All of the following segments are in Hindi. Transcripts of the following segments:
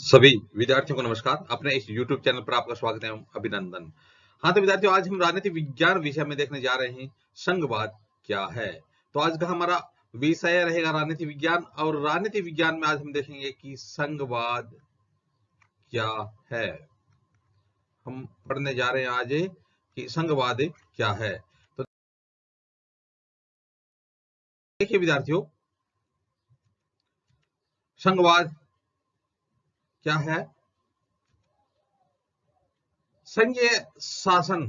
सभी विद्यार्थियों को नमस्कार। अपने इस YouTube चैनल पर आपका स्वागत है एवं अभिनंदन। हाँ तो विद्यार्थियों, आज हम राजनीति विज्ञान विषय में देखने जा रहे हैं संघवाद क्या है। तो आज का हमारा विषय रहेगा राजनीति विज्ञान, और राजनीति विज्ञान में आज हम देखेंगे कि संघवाद क्या है। हम पढ़ने जा रहे हैं आज कि संघवाद क्या है। तो देखिए विद्यार्थियों, संघवाद क्या है। संघीय शासन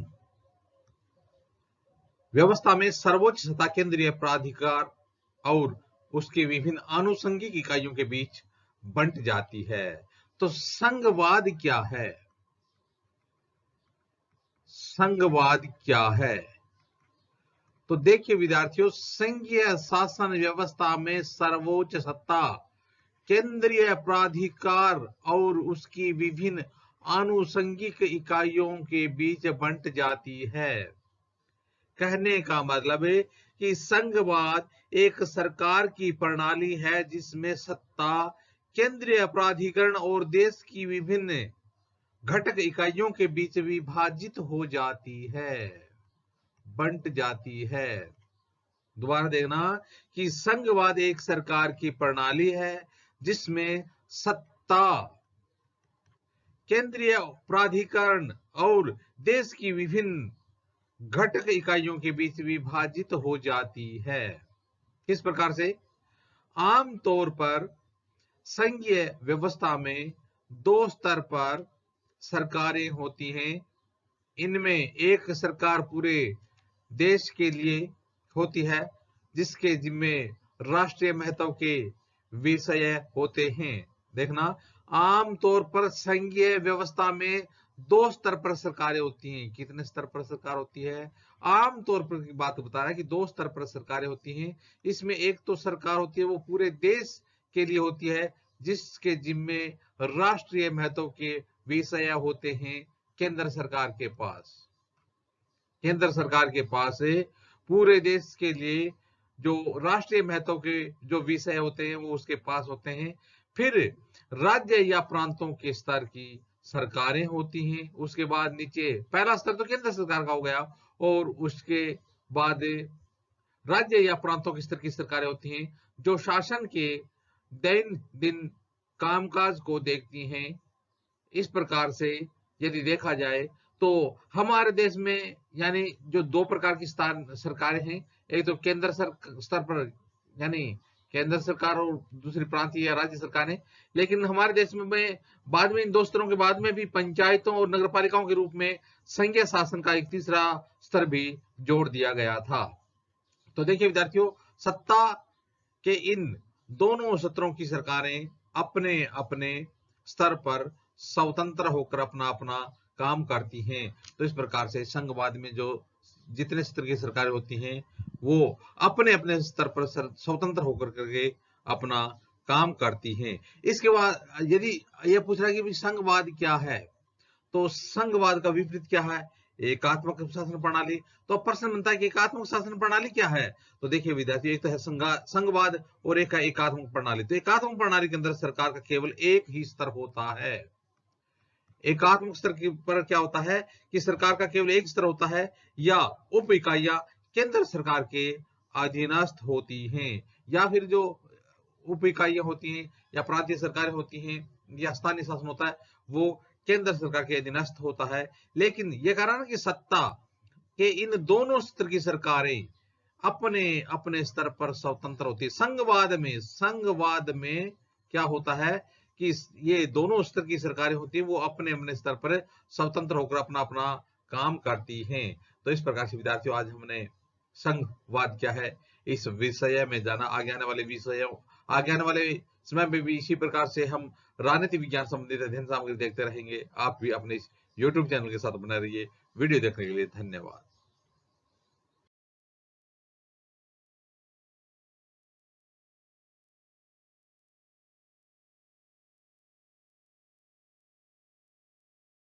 व्यवस्था में सर्वोच्च सत्ता केंद्रीय प्राधिकार और उसके विभिन्न आनुषंगिक इकाइयों के बीच बंट जाती है। तो संघवाद क्या है। संघवाद क्या है, तो देखिए विद्यार्थियों, संघीय शासन व्यवस्था में सर्वोच्च सत्ता केंद्रीय प्राधिकार और उसकी विभिन्न आनुषंगिक इकाइयों के बीच बंट जाती है। कहने का मतलब है कि संघवाद एक सरकार की प्रणाली है जिसमें सत्ता केंद्रीय प्राधिकरण और देश की विभिन्न घटक इकाइयों के बीच विभाजित हो जाती है, बंट जाती है। दोबारा देखना कि संघवाद एक सरकार की प्रणाली है जिसमें सत्ता केंद्रीय प्राधिकरण और देश की विभिन्न घटक इकाइयों के बीच विभाजित हो जाती है। किस प्रकार से? आमतौर पर संघीय व्यवस्था में दो स्तर पर सरकारें होती हैं। इनमें एक सरकार पूरे देश के लिए होती है जिसके जिम्मे राष्ट्रीय महत्व के विषय होते हैं। देखना, आमतौर पर संघीय व्यवस्था में दो स्तर पर सरकारें होती हैं। कितने स्तर पर सरकार होती है? आमतौर पर की बात बता रहा है कि दो स्तर पर सरकारें होती हैं। इसमें एक तो सरकार होती है वो पूरे देश के लिए होती है जिसके जिम्मे राष्ट्रीय महत्व के विषय होते हैं केंद्र सरकार के पास। केंद्र सरकार के पास पूरे देश के लिए जो राष्ट्रीय महत्व के जो विषय होते हैं वो उसके पास होते हैं। फिर राज्य या प्रांतों के स्तर की सरकारें होती हैं। उसके बाद नीचे पहला स्तर तो केंद्र सरकार का हो गया, और उसके बाद राज्य या प्रांतों के स्तर की सरकारें होती हैं जो शासन के दैनंदिन कामकाज को देखती हैं। इस प्रकार से यदि देखा जाए तो हमारे देश में यानी जो दो प्रकार की सरकारें हैं, एक तो केंद्र स्तर पर यानी केंद्र सरकार और दूसरी प्रांतीय या राज्य सरकारें। लेकिन हमारे देश में बाद में इन दो स्तरों के बाद में भी पंचायतों और नगरपालिकाओं के रूप में संघीय शासन का एक तीसरा स्तर भी जोड़ दिया गया था। तो देखिए विद्यार्थियों, सत्ता के इन दोनों स्तरों की सरकारें अपने अपने स्तर पर स्वतंत्र होकर अपना अपना काम करती हैं। तो इस प्रकार से संघवाद में जो जितने स्तर की सरकारें होती हैं वो अपने अपने स्तर पर स्वतंत्र होकर करके अपना काम करती हैं। इसके बाद यदि यह पूछ रहा है कि संघवाद क्या है, तो संघवाद का विपरीत क्या है? एकात्मक शासन प्रणाली। तो प्रश्न बनता है कि एकात्मक शासन प्रणाली क्या है। तो देखिए विद्यार्थी, एक तो है संघवाद और एक है एकात्मक प्रणाली। तो एकात्मक प्रणाली के अंदर सरकार का केवल एक ही स्तर होता है। एकात्मक स्तर पर क्या होता है कि सरकार का केवल एक स्तर होता है, या उप इकाइयां केंद्र सरकार के अधीनस्थ होती हैं, या फिर जो उप इकाइयां होती हैं या प्रांतीय सरकारें होती हैं या स्थानीय शासन होता है वो केंद्र सरकार के अधीनस्थ होता है। लेकिन यह कारण है कि सत्ता के इन दोनों स्तर की सरकारें अपने अपने स्तर पर स्वतंत्र होती है। संघवाद में क्या होता है कि ये दोनों स्तर की सरकारें होती है वो अपने अपने स्तर पर स्वतंत्र होकर अपना अपना काम करती हैं। तो इस प्रकार से विद्यार्थियों, आज हमने संघवाद क्या है इस विषय में जाना। आगे आने वाले समय में भी इसी प्रकार से हम राजनीति विज्ञान संबंधित अध्ययन सामग्री देखते रहेंगे। आप भी अपने इस YouTube चैनल के साथ बने रहिए। वीडियो देखने के लिए धन्यवाद।